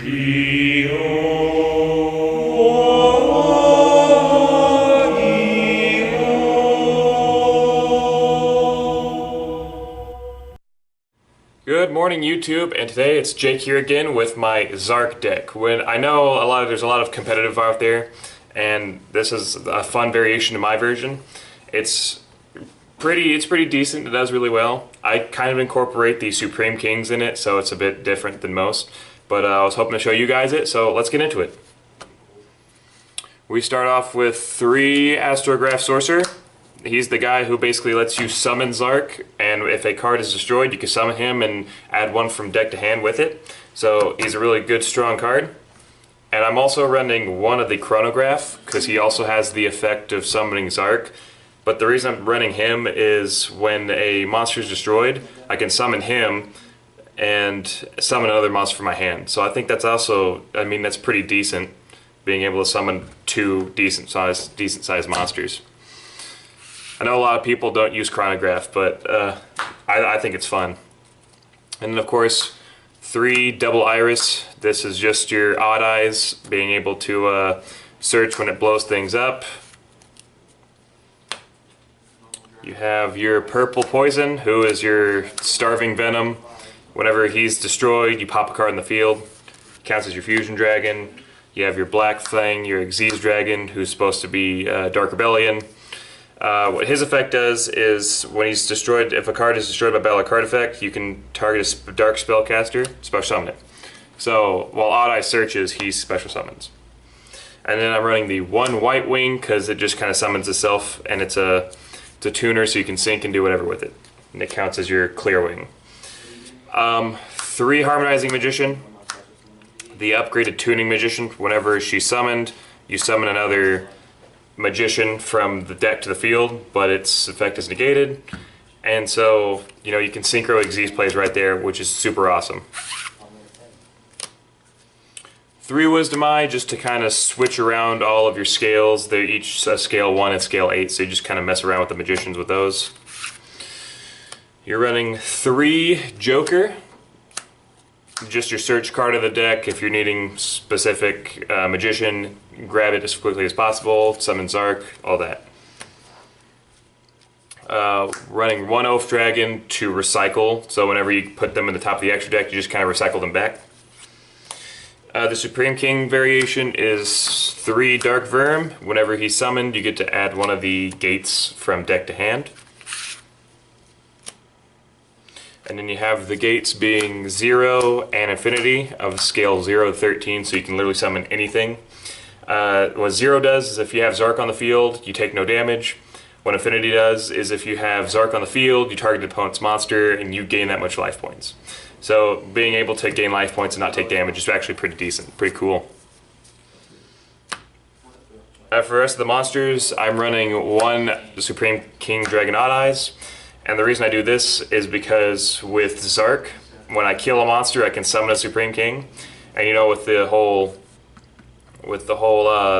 Good morning, YouTube, and today it's Jake here again with my Zarc deck. I know there's a lot of competitive out there, and this is a fun variation to my version. It's pretty decent. It does really well. I kind of incorporate the Supreme Kings in it, so it's a bit different than most. But I was hoping to show you guys it, so let's get into it. We start off with 3 Astrograph Sorcerer. He's the guy who basically lets you summon Zarc, and if a card is destroyed, you can summon him and add one from deck to hand with it. So he's a really good, strong card. And I'm also running one of the Chronograph, because he also has the effect of summoning Zarc. But the reason I'm running him is when a monster is destroyed, I can summon him and summon another monster from my hand. So I think that's also, that's pretty decent, being able to summon 2 decent-sized monsters. I know a lot of people don't use Chronograph, but I think it's fun. And then of course, 3 Double Iris. This is just your Odd Eyes, being able to search when it blows things up. You have your Purple Poison, who is your Starving Venom. Whenever he's destroyed, you pop a card in the field. Counts as your Fusion Dragon. You have your Black Fang, your Xyz Dragon, who's supposed to be Dark Rebellion. What his effect does is, when he's destroyed, if a card is destroyed by battle or card effect, you can target a dark spellcaster, special summon it. So while Odd Eye searches, he special summons. And then I'm running the 1 White Wing because it just kind of summons itself, and it's a tuner, so you can sync and do whatever with it. And it counts as your clear wing. 3 Harmonizing Magician. The upgraded tuning magician. Whenever she's summoned, you summon another magician from the deck to the field, but its effect is negated, and so you can synchro Xyz plays right there, which is super awesome. 3 Wisdom Eye, just to kind of switch around all of your scales. They're each scale 1 and scale 8, so you just kind of mess around with the magicians with those. You're running 3 Joker. Just your search card of the deck. If you're needing specific magician, grab it as quickly as possible, summon Zarc, all that. Running 1 Oafdragon to recycle, so whenever you put them in the top of the extra deck, you just kind of recycle them back. The Supreme King variation is 3 Darkwurm. Whenever he's summoned, you get to add one of the gates from deck to hand. And then you have the gates being 0 and Infinity of scale 0 to 13, so you can literally summon anything. What 0 does is if you have Zarc on the field, you take no damage. What Infinity does is if you have Zarc on the field, you target the opponent's monster and you gain that much life points. So being able to gain life points and not take damage is actually pretty decent, pretty cool. For the rest of the monsters, I'm running 1 Supreme King Dragon Odd Eyes. And the reason I do this is because with Zarc, when I kill a monster, I can summon a Supreme King. And with the whole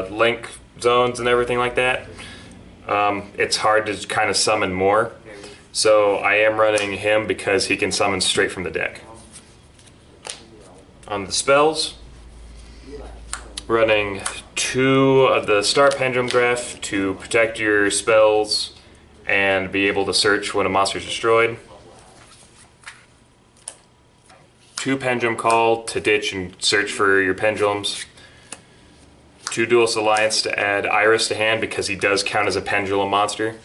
link zones and everything like that, it's hard to kind of summon more. So I am running him because he can summon straight from the deck. On the spells, running 2 of the Star Pendulumgraph to protect your spells and be able to search when a monster is destroyed. 2 Pendulum Call to ditch and search for your pendulums. 2 Duelist Alliance to add Iris to hand because he does count as a pendulum monster.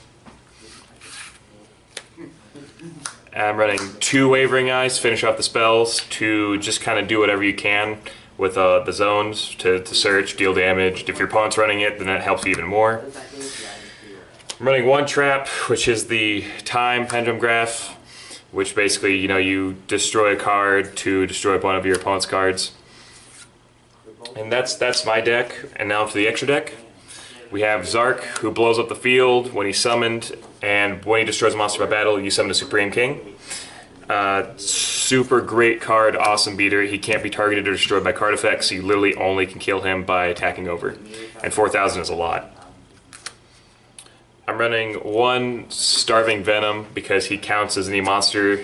And I'm running 2 Wavering Eyes to finish off the spells to just kind of do whatever you can with the zones to search, deal damage. If your opponent's running it, then that helps you even more. I'm running 1 Trap, which is the Time Pendulumgraph, which basically, you destroy a card to destroy one of your opponent's cards. And that's my deck. And now to the extra deck. We have Zarc, who blows up the field when he's summoned, and when he destroys a monster by battle, you summon a Supreme King. Super great card, awesome beater. He can't be targeted or destroyed by card effects, so you literally only can kill him by attacking over. And 4,000 is a lot. I'm running 1 Starving Venom because he counts as any monster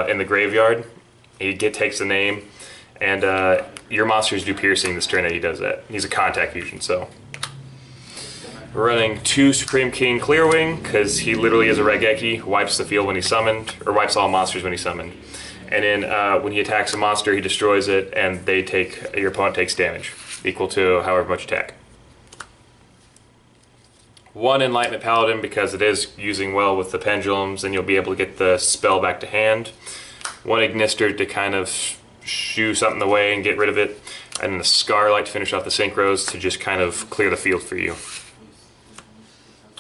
in the graveyard. He takes the name, and your monsters do piercing this turn that he does that. He's a contact fusion, so. We're running 2 Supreme King Clearwing, because he literally is a Regeki, wipes the field when he's summoned, or wipes all monsters when he's summoned. And then when he attacks a monster, he destroys it, and your opponent takes damage, equal to however much attack. 1 Enlightenment Paladin, because it is using well with the pendulums, and you'll be able to get the spell back to hand. 1 Ignister to kind of shoo something away and get rid of it. And then the Scarlight to finish off the synchros to just kind of clear the field for you.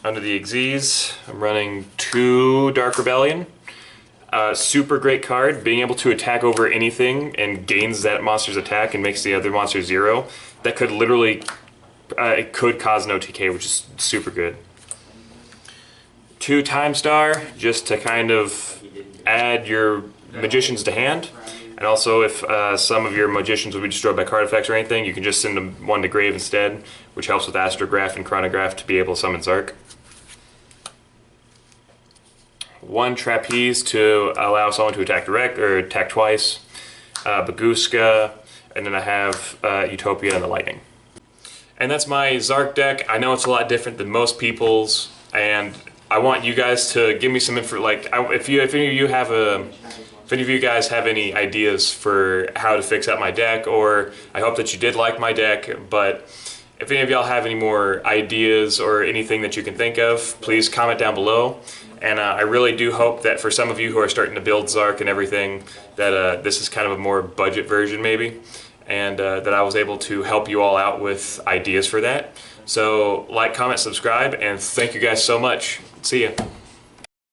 Under the Xyz, I'm running 2 Dark Rebellion. Super great card, being able to attack over anything and gains that monster's attack and makes the other monster 0. That could literally, it could cause an OTK, which is super good. 2 Timestar, just to kind of add your magicians to hand. And also if some of your magicians will be destroyed by card effects or anything, you can just send them 1 to grave instead, which helps with Astrograph and Chronograph to be able to summon Zarc. 1 Trapeze to allow someone to attack direct or attack twice. Bagooska, and then I have Utopia and the Lightning. And that's my Zarc deck. I know it's a lot different than most people's, and I want you guys to give me some info. Like, if any of you guys have any ideas for how to fix up my deck, or I hope that you did like my deck, but if any of y'all have any more ideas or anything that you can think of, please comment down below. And I really do hope that for some of you who are starting to build Zarc and everything, that this is kind of a more budget version maybe, and that I was able to help you all out with ideas for that. So like, comment, subscribe, and thank you guys so much. See ya.